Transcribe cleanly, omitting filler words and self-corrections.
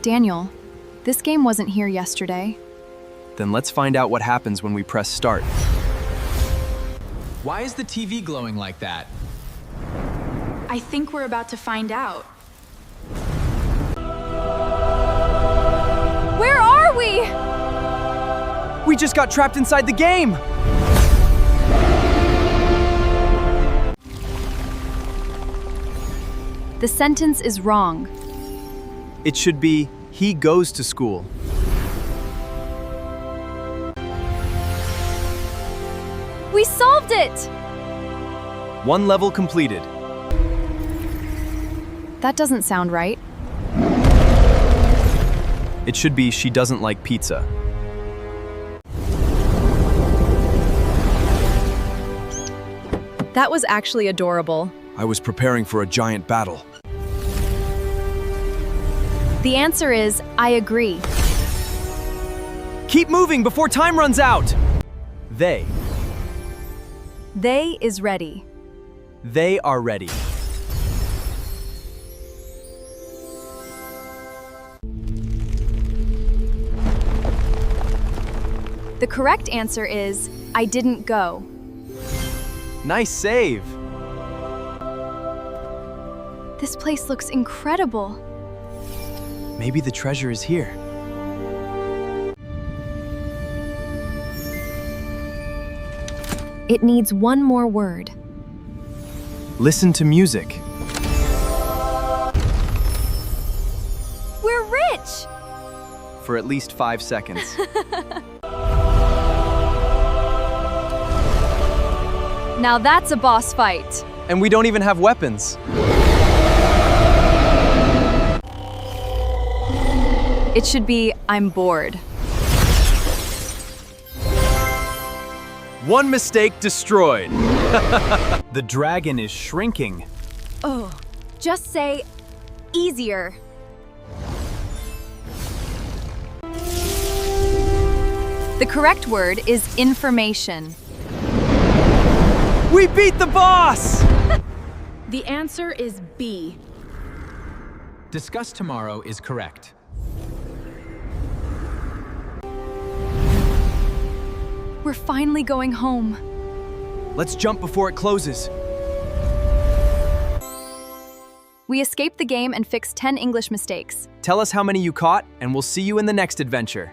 Daniel, this game wasn't here yesterday. Then let's find out what happens when we press start. Why is the TV glowing like that? I think we're about to find out. Where are we? We just got trapped inside the game! The sentence is wrong. It should be, he goes to school. We solved it! One level completed. That doesn't sound right. It should be, she doesn't like pizza. That was actually adorable. I was preparing for a giant battle. The answer is, I agree. Keep moving before time runs out! They Is ready. They are ready. The correct answer is, I didn't go. Nice save! This place looks incredible. Maybe the treasure is here. It needs one more word. Listen to music. We're rich! For at least 5 seconds. Now that's a boss fight. And we don't even have weapons. It should be, I'm bored. One mistake destroyed. The dragon is shrinking. Oh, just say, easier. The correct word is information. We beat the boss! The answer is B. Discuss tomorrow is correct. We're finally going home. Let's jump before it closes. We escaped the game and fixed 10 English mistakes. Tell us how many you caught, and we'll see you in the next adventure.